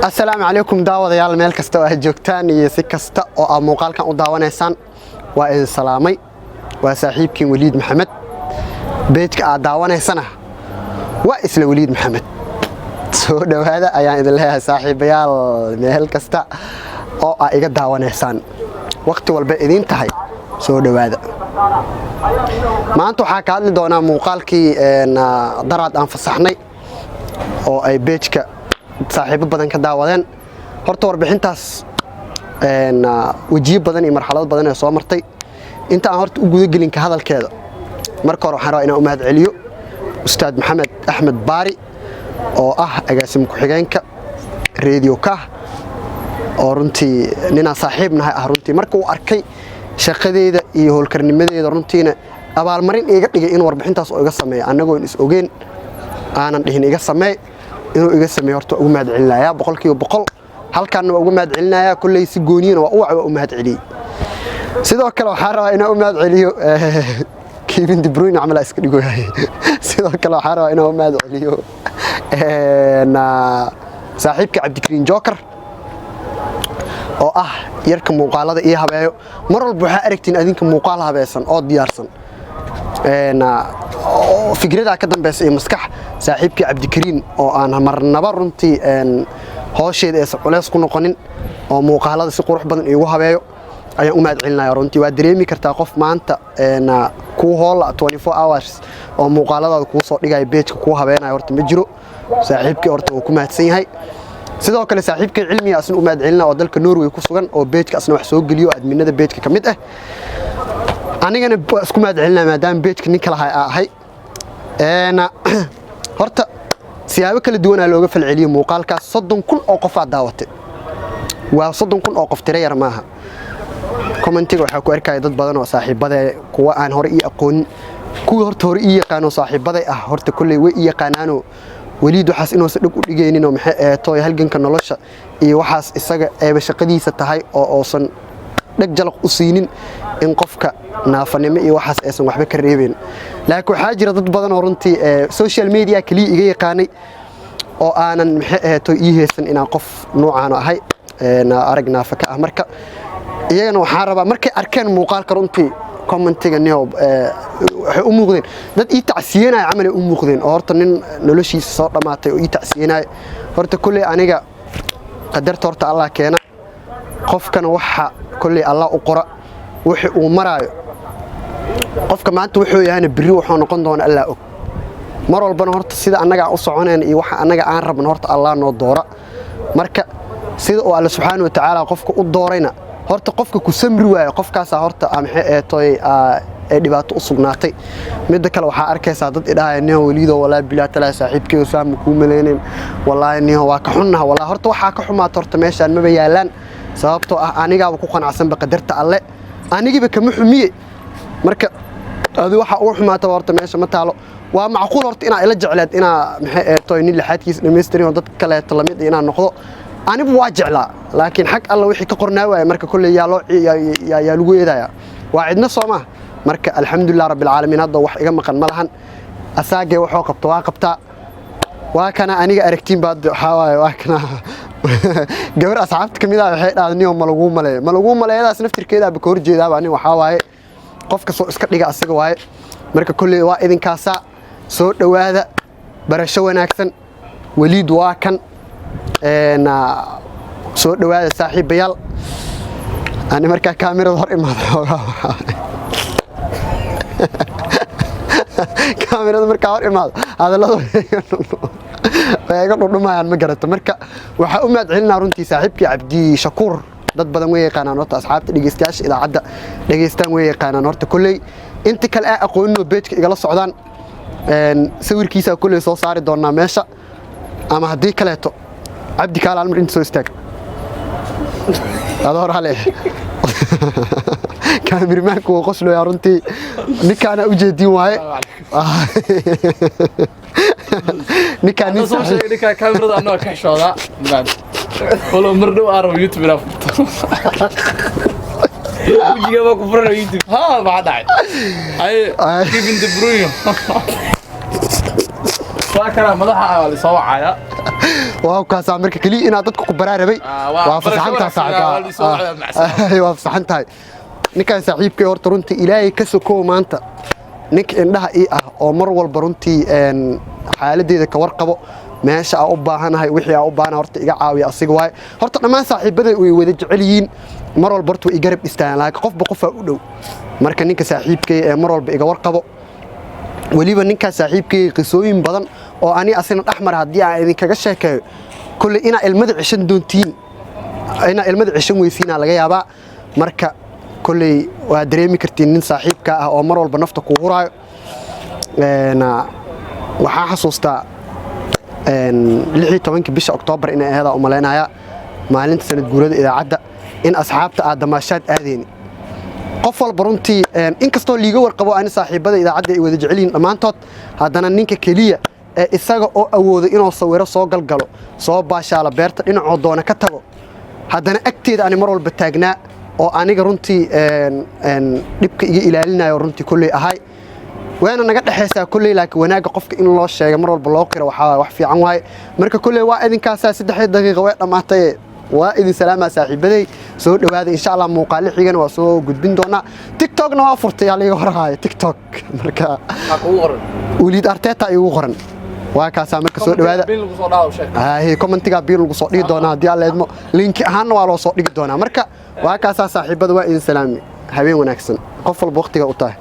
السلام عليكم daawadayaal meel kasta oo aad joogtaan iyo si kasta oo aad muuqaalkan u daawanaysaan waa idin salaamay waa saaxiibkiin Waliid Maxamed beejka aad daawanaysana waa isla Waliid Maxamed soo dhawaada ayaan idin leeyahay saaxiibayaal meel kasta oo aad iga daawanaysaan waqti walba idin tahay soo dhawaada maanta waxa ka hadli doonaa muuqaalkii daraad aan fasaxnay oo ay beejka saaxiibo badan ka daawadeen horta warbixintaas wajiib badan iyo marxalad badan ee soo martay inta aan horta u guda gelin ka hadalkeeda marka hore waxaan rabaa inaan u mahad celiyo ustaad Maxamed Axmed Baari oo agaasim ku xigeenka radio ka oo runtii nina saaxiibnahay runtii marka uu arkay shaqadeeda iyo howlkarnimadeeda runtiina abaalmarin iga dhigay in warbixintaas oo iga sameeyo anagoo is ogeen aanan dhihin iga sameey inuu iga sameeyo horta ugu mahad celinayaa boqolkiiba boqol halkaan waa ugu mahad celinayaa kulay si gooniina waa u mahad celiyay sidoo kale waxaan rabaa inaan u mahad celiyo Kevin De Bruyne amal iska dhigoyahay sidoo kale waxaan rabaa inaan u mahad celiyo saaxiibka Cabdikariin Joker oo yarka muuqaalada iyo habeeyo mar walba waxa aragtiin adinka muuqaal habeesan oo diyaarsan fikrada ka dambeysay maskax saaxiibkii Cabdikariin oo aan marnaba runtii hawsheeda ee culeys ku noqonin oo muuqaalada si qurux badan igu habeeyo ayaan u mahad celinayaa runtii waa dareemi kartaa qof maanta ku hoola 24 hours oo muuqaalada ku soo dhigay beejka ku habeenayo horta ma jiro saaxiibkii horta uu ku mahadsan yahay sidoo kale saaxiibkii cilmiga asna u mahad celinaa oo dalka Norway ku sugan oo beejka asna wax soo geliyo adminada beejka kamid anigana isku mahad celinaa maadaama beejka nin kala ahay horta siyaabo kala duwan looga falceliyo muuqaalkaas 30,000 oo qof daawatay waa 30,000 oo qof tire yar maaha commentiga waxa ku arkay dad badan oo saaxiibada kuwa aan hore ii aqoon kuwa horta hore ii yaqaan saaxiibada horta kulay way ii yaqaanaano Waliid waxaas inuu sadhig u dhigeenin oo maxay tooy halganka nolosha iyo waxaas isaga ee shaqadiisa tahay oo oosan dhag jalq u siinin in qofka naafanimo iyo waxaas aysan waxba ka reebeen laakiin waxa jira dad badan oo runtii social media kaliya iga yaqaanay oo aanan maxay tooy ii heesan inaan qof noocaan ahay arag naafaka marka iyagana waxaan rabaa markay arkeen muuqaalka runtii commentiga niyo waxay u muuqdeen dad ii tacsiinay amal u muuqdeen oo horta nin noloshiisa soo dhamaatay oo ii tacsiinay horta kulay aniga qadarta horta Allah keena qofkana waxa kulay Allah u qora wixii uu maraayo qofka maanta wuxuu yahay biri wuxuu noqon doona Allah og mar walbana horta sida anaga u soconeen iyo waxa anaga aan rabno horta Allah noo doora marka sida oo Allah subhanahu wa ta'ala qofka u doorayna horta qofka ku samri waayo qofkaas horta maxay tooy dhibaato u sugnaatay mid kale waxa arkaysaa dad idhaayeen Waliido walaa bilaa tala saaxiibkii saam ku maleyneen wallahi niyo waa ka xunnaha wallahi horta waxa ka xumaata horta meeshaan ma yaalaan sababtoo aniga ku qanacsan ba qadarta alle anigiba kama xumiye marka adu waxa uu xumaata horta meesha ma taalo waa macquul horta ina ila jeclaad ina maxay tooy nin laxadkiis dhameystirin oo dad kale lamid ina noqdo anigu waa jeclaa laakiin xaq alla wixii ka qornaa waay marka kulli yaa loo yaa lagu yeedaya waa cidna Soomaa marka alxamdulillah rabbil caalamiin hadda wax iga maqan malahan asaagay wuxuu qabto waa qabtaa waa kana aniga aragtiin baad waxa waay waa kana gabar asxaabta kamid waxay dhaadniyo ma lagu maleeyadaas naftirkeeda ba koor jeedaa ani waxa waay qofka soo iska dhiga asaga waay marka kulli waa idinkaasa soo dhawaada barasho wanaagsan Waliid waa kan soo dhawaada saaxiibayaal ani marka kaamirada hor imaado kaamirada marka hor imaado hadalada way iga dhudhumayaan ma garato marka waxa u mahad celinaa runtii saaxiibkii Cabdi Shakuur dad badan way yaqaanaan horta asxaabta dhageystayaasha idaacada dhageystaan way yaqaanaan horta kulay inta kale aqoonno beejka igala socdaan sawirkiisa kulay soo saari doonaa meesha ama hadii kaleeto عبد كال عالمر انت سو استاك ادور عليه كاميرا معك وقصلو يا رنتي نكانا وجهدين واي نكان سو شيء نكا كاميرا انو كحشودا بعد والله مردو ارو يوتيوب لا وجهي ما كفرنا يوتيوب ها بعد اي كيفن دي بروين فاكر مدحها ولا سوعايا waa kaasa marka kaliya inaad dadku ku baraarabay waa fasaxanta saaxiibka waa fasaxantahay ninka saaxiibkay horta runtii ilaahay ka soo maanta ninka indhaha ii ah oo mar walba runtii xaaladeeda ka warqabo meesha aan u baahanahay wixii aan u baahanahay horta iga caawiya asiga waay horta dhammaan saaxiibaday way wada jecel yihiin mar walba horta way garab istaan laakiin qofba qof u dhow marka ninka saaxiibkay mar walba iga warqabo waliba ninka saaxiibkay qisooyin badan oo ani asina dhaxmar hadii aan idin kaga sheekeeyo kulli ina ilmada cishan doontiin ina ilmada cishan weysiina laga yaabaa marka kulli waa dareemi kartiin nin saaxiibka ah oo mar walba nafta ku huraayo waxaan xasuustaa 16 bisha Oktoobar in ay ahayd u maleynaya maalinta sanad guurada idaacadda in asxaabta aad damaashaad aadeen qof walba runtii inkastoo liiga warqabo aan saaxiibada idaacadda ay wada jeceliin dhamaantood haddana ninka kaliya ee isaga oo awoodo inuu sawiro soo galgalo soo baashaala beerta dhinacoo doona ka tago haddana agteeda aan mar walba taagnaa oo aniga runtii dhibka iga ilaalinayo runtii kulli ahay waana naga dhaxaysaa kulli laakiin wanaaga qofka in loo sheego mar walba loo qiro waxa wax fiican waay marka kulli waa idinkaas 3 daqiiqo way dhamaatay waa idin salaama saaxiibaday soo dhawaada insha Allah muuqaal xigana waa soo gudbin doona TikTok na waa furtay aliga horahay TikTok marka ugu qoran waliid Arteta igu qoran waa kaas marka soo dhawaada biil lagu soo dhaaw sheeg commentiga biil lagu soo dhigi doona hadii alla idmo link ahaan waa loo soo dhigi doona marka waa kaas saaxiibada waa idin salaami habeen wanaagsan qof walba waqtiga u tahay